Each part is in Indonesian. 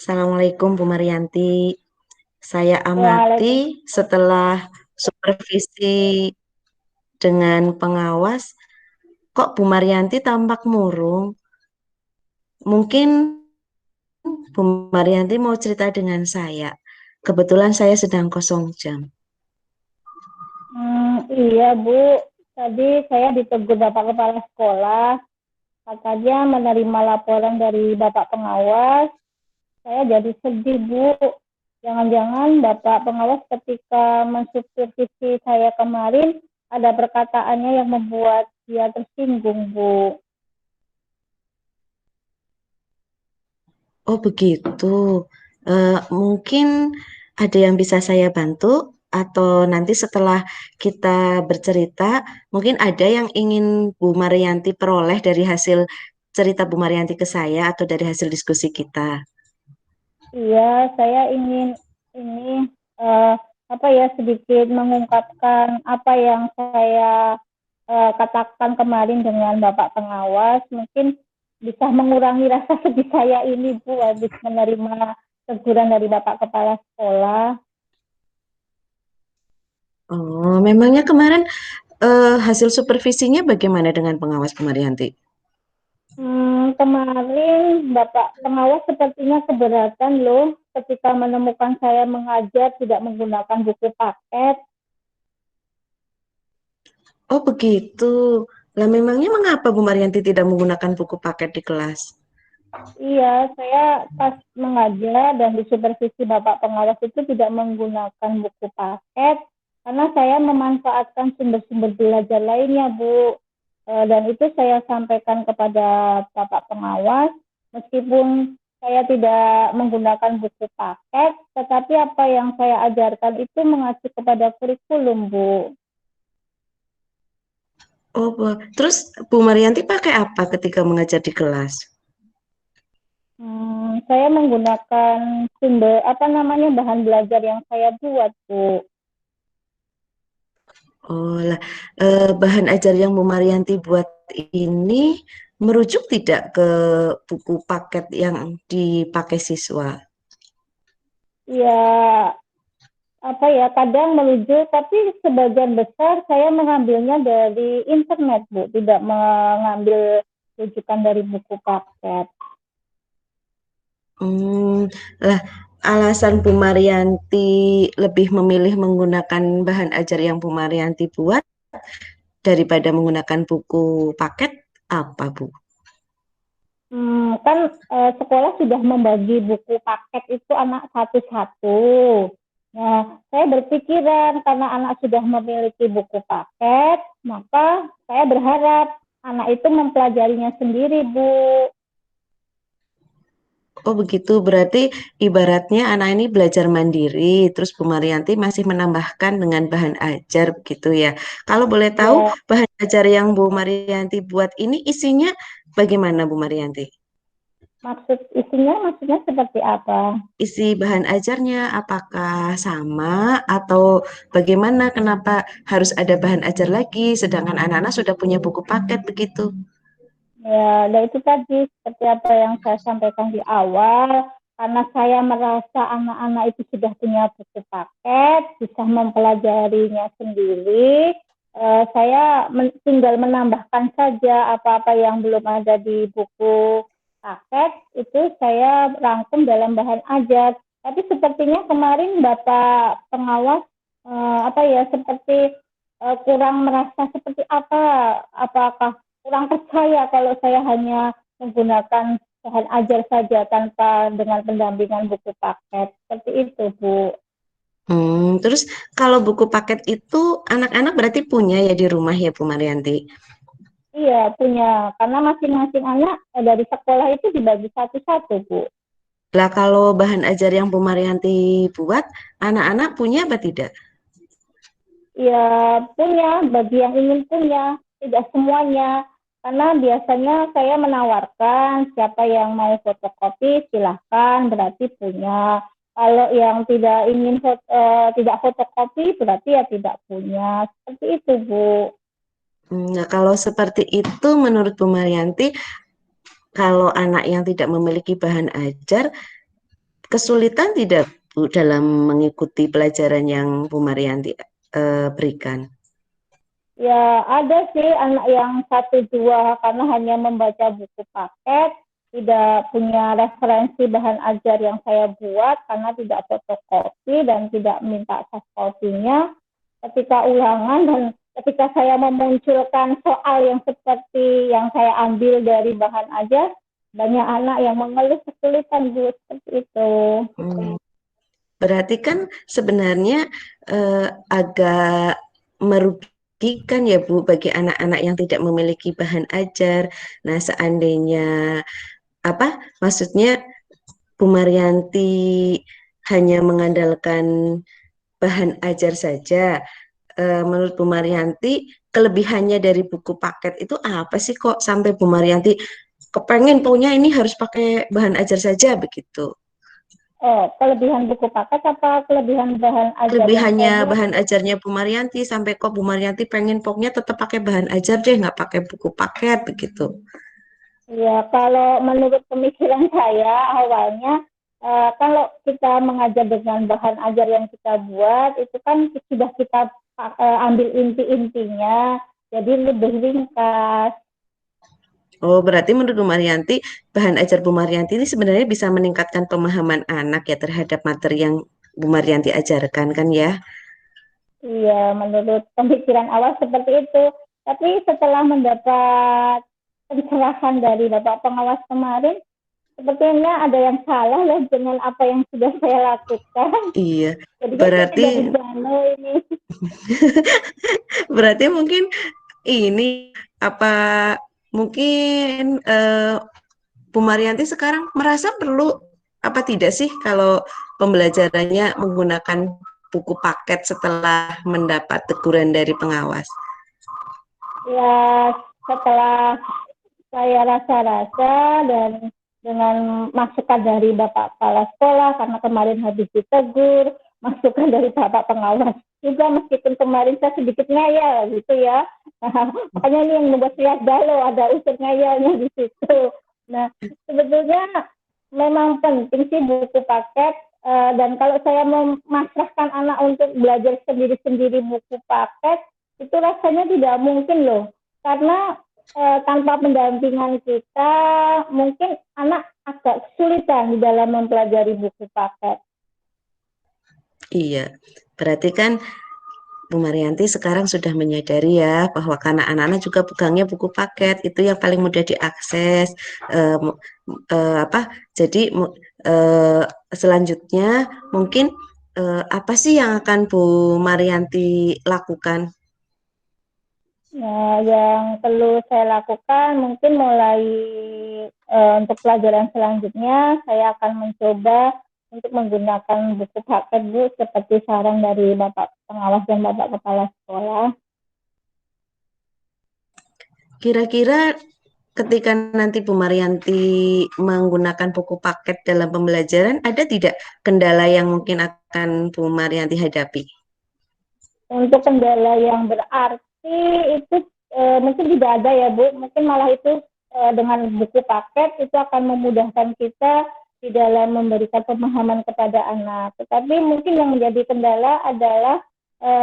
Assalamualaikum Bu Marianti. Saya amati Waalaikumsalam. setelah supervisi dengan pengawas, kok Bu Marianti tampak murung. Mungkin Bu Marianti mau cerita dengan saya. Kebetulan saya sedang kosong jam. Iya Bu, tadi saya ditegur Bapak Kepala Sekolah, katanya menerima laporan dari Bapak Pengawas. Saya jadi sedih Bu. Jangan-jangan Bapak Pengawas ketika mensupervisi saya kemarin ada perkataannya yang membuat dia tersinggung Bu. Oh begitu. Mungkin ada yang bisa saya bantu atau nanti setelah kita bercerita, mungkin ada yang ingin Bu Marianti peroleh dari hasil cerita Bu Marianti ke saya atau dari hasil diskusi kita. Iya, saya ingin ini eh, apa ya sedikit mengungkapkan apa yang saya katakan kemarin dengan Bapak Pengawas. Mungkin bisa mengurangi rasa sedih saya ini Bu habis menerima teguran dari Bapak Kepala Sekolah. Oh, memangnya kemarin hasil supervisinya bagaimana dengan pengawas Bu Marianti? Kemarin Bapak Pengawas sepertinya keberatan loh ketika menemukan saya mengajar tidak menggunakan buku paket. Oh begitu. Lah memangnya mengapa Bu Marianti tidak menggunakan buku paket di kelas? Iya, saya pas mengajar dan disupervisi Bapak Pengawas itu tidak menggunakan buku paket karena saya memanfaatkan sumber-sumber belajar lainnya, Bu. Dan itu saya sampaikan kepada Bapak Pengawas, meskipun saya tidak menggunakan buku paket, tetapi apa yang saya ajarkan itu mengacu kepada kurikulum, Bu. Oh, terus Bu Marianti pakai apa ketika mengajar di kelas? Saya menggunakan sumber apa namanya bahan belajar yang saya buat, Bu. Oh lah, bahan ajar yang Bu Marianti buat ini merujuk tidak ke buku paket yang dipakai siswa? Ya, apa ya, kadang merujuk, tapi sebagian besar saya mengambilnya dari internet, Bu, tidak mengambil rujukan dari buku paket. Hmm, lah, alasan Bu Marianti lebih memilih menggunakan bahan ajar yang Bu Marianti buat daripada menggunakan buku paket apa, Bu? Kan sekolah sudah membagi buku paket itu anak satu-satu. Nah, saya berpikiran karena anak sudah memiliki buku paket, maka saya berharap anak itu mempelajarinya sendiri, Bu. Oh begitu, berarti ibaratnya anak ini belajar mandiri, terus Bu Marianti masih menambahkan dengan bahan ajar begitu ya. Kalau boleh tahu Ya, bahan ajar yang Bu Marianti buat ini isinya bagaimana Bu Marianti? maksudnya seperti apa? Isi bahan ajarnya apakah sama atau bagaimana? Kenapa harus ada bahan ajar lagi sedangkan anak-anak sudah punya buku paket begitu? Ya, dan itu tadi seperti apa yang saya sampaikan di awal, karena saya merasa anak-anak itu sudah punya buku paket, bisa mempelajarinya sendiri. Saya tinggal menambahkan saja apa-apa yang belum ada di buku paket, itu saya rangkum dalam bahan ajar. Tapi sepertinya kemarin Bapak pengawas apa ya seperti kurang merasa seperti apa, apakah kurang percaya kalau saya hanya menggunakan bahan ajar saja tanpa dengan pendampingan buku paket. Seperti itu, Bu. Terus kalau buku paket itu anak-anak berarti punya ya di rumah ya Bu Marianti? Iya, punya. Karena masing-masing anak dari sekolah itu dibagi satu-satu, Bu. Lah kalau bahan ajar yang Bu Marianti buat, anak-anak punya apa tidak? Iya, punya. Bagi yang ingin punya. Tidak semuanya. Karena biasanya saya menawarkan siapa yang mau fotokopi silahkan berarti punya. Kalau yang tidak ingin tidak fotokopi berarti ya tidak punya. Seperti itu, Bu. Nah, kalau seperti itu menurut Bu Marianti, kalau anak yang tidak memiliki bahan ajar, kesulitan tidak Bu dalam mengikuti pelajaran yang Bu Marianti berikan? Ya, ada sih anak yang satu dua karena hanya membaca buku paket, tidak punya referensi bahan ajar yang saya buat karena tidak fotokopi dan tidak minta soft copy-nya. Ketika ulangan dan ketika saya memunculkan soal yang seperti yang saya ambil dari bahan ajar, banyak anak yang mengeluh kesulitan Bu, seperti itu. Hmm. Berarti kan sebenarnya agak merugikan ya Bu bagi anak-anak yang tidak memiliki bahan ajar. Nah, seandainya apa maksudnya Bu Marianti hanya mengandalkan bahan ajar saja. Menurut Bu Marianti, kelebihannya dari buku paket itu apa sih kok sampai Bu Marianti kepengen punya ini harus pakai bahan ajar saja begitu? Oh, kelebihan buku paket apa kelebihan bahan ajar yang saya Kelebihannya buat? bahan ajarnya Bu Marianti sampai kok Bu Marianti pengen pokoknya tetap pakai bahan ajar deh, nggak pakai buku paket begitu. Ya, kalau menurut pemikiran saya awalnya, kalau kita mengajar dengan bahan ajar yang kita buat, itu kan sudah kita ambil inti-intinya, jadi lebih ringkas. Oh, berarti menurut Bu Marianti, bahan ajar Bu Marianti ini sebenarnya bisa meningkatkan pemahaman anak ya terhadap materi yang Bu Marianti ajarkan kan ya? Iya, menurut pemikiran awal seperti itu. Tapi setelah mendapat pencerahan dari Bapak Pengawas kemarin, sepertinya ada yang salah loh dengan apa yang sudah saya lakukan. Iya, Jadinya saya berarti jadi galau ini. berarti mungkin ini apa mungkin Bu Marianti sekarang merasa perlu apa tidak sih kalau pembelajarannya menggunakan buku paket setelah mendapat teguran dari pengawas? Ya, setelah saya rasa-rasa dan dengan masukan dari Bapak Kepala Sekolah, karena kemarin habis ditegur, masukan dari Bapak Pengawas juga, meskipun kemarin saya sedikit ngeyel gitu ya. Nah, makanya ini yang membuat saya galau, ada unsur ngeyelnya di situ. Nah, sebetulnya memang penting sih buku paket, dan kalau saya memasrahkan anak untuk belajar sendiri-sendiri buku paket, itu rasanya tidak mungkin loh. Karena tanpa pendampingan kita, mungkin anak agak kesulitan di dalam mempelajari buku paket. Iya, berarti kan Bu Marianti sekarang sudah menyadari ya bahwa karena anak-anak juga pegangnya buku paket itu yang paling mudah diakses. Eh, apa? Jadi eh, selanjutnya mungkin apa sih yang akan Bu Marianti lakukan? Nah, yang perlu saya lakukan mungkin mulai untuk pelajaran selanjutnya, saya akan mencoba untuk menggunakan buku paket Bu seperti saran dari Bapak Pengawas dan Bapak Kepala Sekolah. Kira-kira ketika nanti Bu Marianti menggunakan buku paket dalam pembelajaran, ada tidak kendala yang mungkin akan Bu Marianti hadapi? Untuk kendala yang berarti itu mungkin tidak ada ya Bu, mungkin malah itu dengan buku paket itu akan memudahkan kita di dalam memberikan pemahaman kepada anak. Tetapi mungkin yang menjadi kendala adalah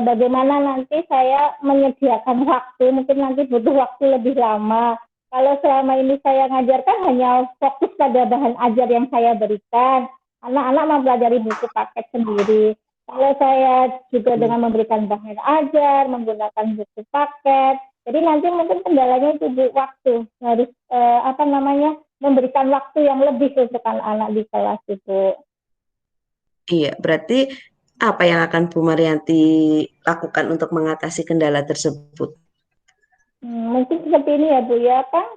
bagaimana nanti saya menyediakan waktu, mungkin nanti butuh waktu lebih lama. Kalau selama ini saya ngajarkan hanya fokus pada bahan ajar yang saya berikan, anak-anak mempelajari buku paket sendiri. Kalau saya juga dengan memberikan bahan ajar, menggunakan buku paket, jadi nanti mungkin kendalanya itu Bu, waktu harus memberikan waktu yang lebih untuk anak-anak di kelas itu. Iya, berarti apa yang akan Bu Marianti lakukan untuk mengatasi kendala tersebut? Mungkin seperti ini ya Bu ya, kan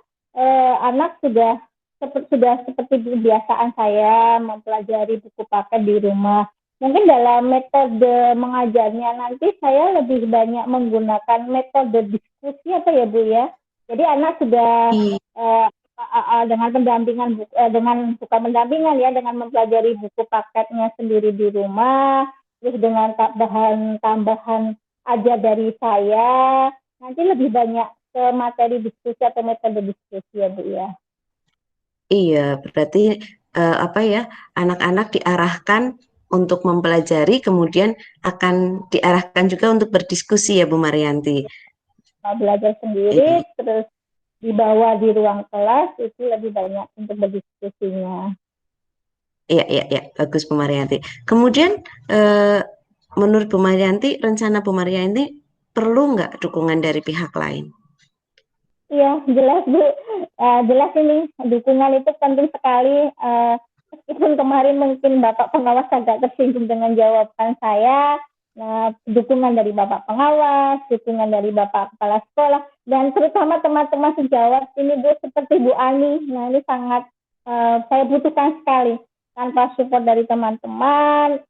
anak sudah seperti kebiasaan saya mempelajari buku paket di rumah. Mungkin dalam metode mengajarnya nanti saya lebih banyak menggunakan metode diskusi apa ya Bu ya. Jadi anak sudah I- dengan pendampingan dengan bukan pendampingan ya, dengan mempelajari buku paketnya sendiri di rumah, terus dengan bahan tambahan aja dari saya, nanti lebih banyak ke materi diskusi atau metode diskusi ya Bu ya. Iya, berarti apa ya, anak-anak diarahkan untuk mempelajari, kemudian akan diarahkan juga untuk berdiskusi ya Bu Marianti. Mau belajar sendiri, terus dibawa di ruang kelas itu lebih banyak untuk berdiskusinya. Iya, iya, iya, bagus Bu Marianti. Kemudian eh, menurut Bu Marianti, rencana Bu Marianti perlu nggak dukungan dari pihak lain? Iya, jelas Bu. Jelas ini dukungan itu penting sekali. Meskipun kemarin mungkin Bapak pengawas agak tersinggung dengan jawaban saya, nah, dukungan dari Bapak pengawas, dukungan dari Bapak kepala sekolah, dan terutama teman-teman sejawat ini Bu, seperti Bu Ani. Nah, ini sangat saya butuhkan sekali. Tanpa support dari teman-teman,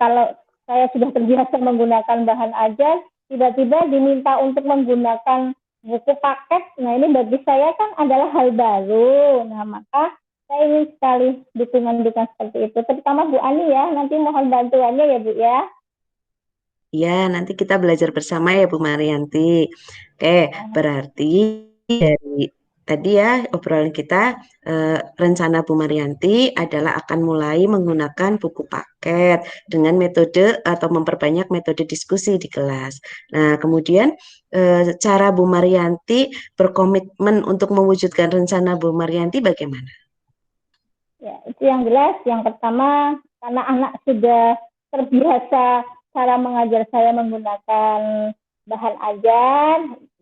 kalau saya sudah terbiasa menggunakan bahan ajar, tiba-tiba diminta untuk menggunakan buku paket. Nah, ini bagi saya kan adalah hal baru. Nah, maka saya ingin sekali dukungan-dukungan seperti itu. Terutama Bu Ani ya, nanti mohon bantuannya ya Bu ya. Ya, nanti kita belajar bersama ya Bu Marianti. Oke, berarti dari tadi ya obrolan kita, rencana Bu Marianti adalah akan mulai menggunakan buku paket dengan metode atau memperbanyak metode diskusi di kelas. Nah, kemudian cara Bu Marianti berkomitmen untuk mewujudkan rencana Bu Marianti bagaimana? Ya, itu yang jelas. Yang pertama, karena anak sudah terbiasa cara mengajar saya menggunakan bahan ajar,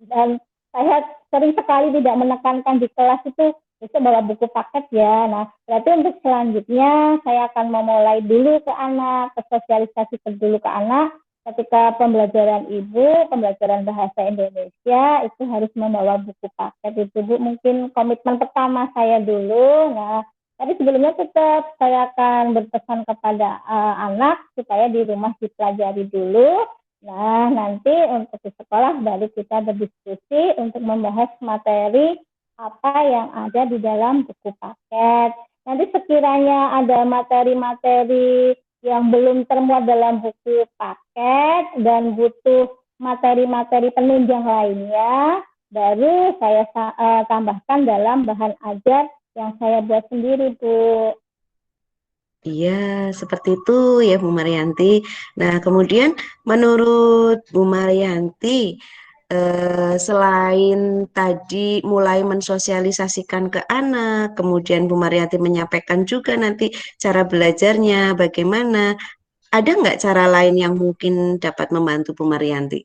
dan saya sering sekali tidak menekankan di kelas itu bisa bawa buku paket ya. Nah, berarti untuk selanjutnya saya akan memulai dulu ke anak, ke sosialisasi dulu ke anak. Ketika pembelajaran ibu, pembelajaran bahasa Indonesia itu harus membawa buku paket itu Bu. Mungkin komitmen pertama saya dulu. Nah, tapi sebelumnya tetap saya akan berpesan kepada anak supaya di rumah dipelajari dulu. Nah, nanti untuk di sekolah baru kita berdiskusi untuk membahas materi apa yang ada di dalam buku paket. Nanti sekiranya ada materi-materi yang belum termuat dalam buku paket dan butuh materi-materi penunjang lainnya, baru saya tambahkan dalam bahan ajar yang saya buat sendiri, Bu. Iya, seperti itu ya Bu Marianti. Nah, kemudian menurut Bu Marianti, selain tadi mulai mensosialisasikan ke anak, kemudian Bu Marianti menyampaikan juga nanti cara belajarnya bagaimana, ada nggak cara lain yang mungkin dapat membantu Bu Marianti?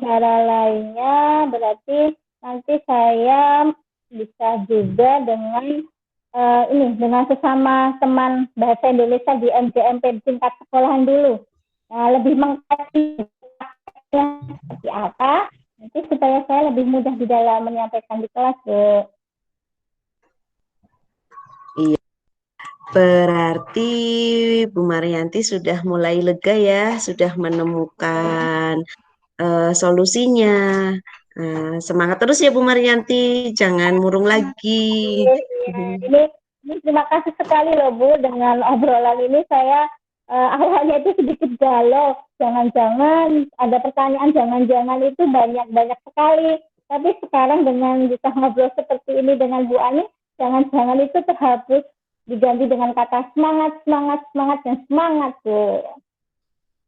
Cara lainnya berarti nanti saya bisa juga dengan ini dengan sesama teman bahasa Indonesia di MJMP tingkat sekolahan dulu. Nah, lebih mengkaji seperti apa, nanti supaya saya lebih mudah di dalam menyampaikan di kelas, Bu. Iya, berarti Bu Marianti sudah mulai lega ya, sudah menemukan solusinya. Semangat terus ya Bu Marianti, jangan murung lagi. Ini, ini terima kasih sekali loh Bu, dengan obrolan ini saya awalnya itu sedikit galau. Jangan-jangan ada pertanyaan, jangan-jangan itu banyak-banyak sekali. Tapi sekarang dengan kita ngobrol seperti ini dengan Bu Ani, jangan-jangan itu terhapus, diganti dengan kata semangat, semangat, semangat, dan semangat Bu.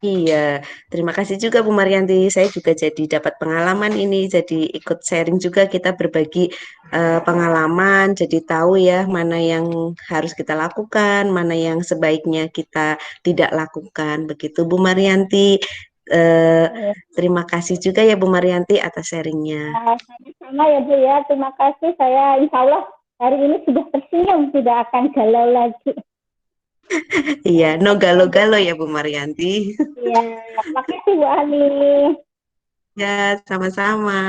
Iya, terima kasih juga Bu Marianti. Saya juga jadi dapat pengalaman ini, jadi ikut sharing juga kita berbagi pengalaman, jadi tahu ya mana yang harus kita lakukan, mana yang sebaiknya kita tidak lakukan. Begitu Bu Marianti. Eh, Ya, Terima kasih juga ya Bu Marianti atas sharingnya. sama ya Bu ya, terima kasih. Saya insya Allah hari ini sudah tersenyum, tidak akan galau lagi. Iya, no Oke, Bu. galo-galo ya Bu Marianti. Ya, makasih Bu Ani. Ya, sama-sama.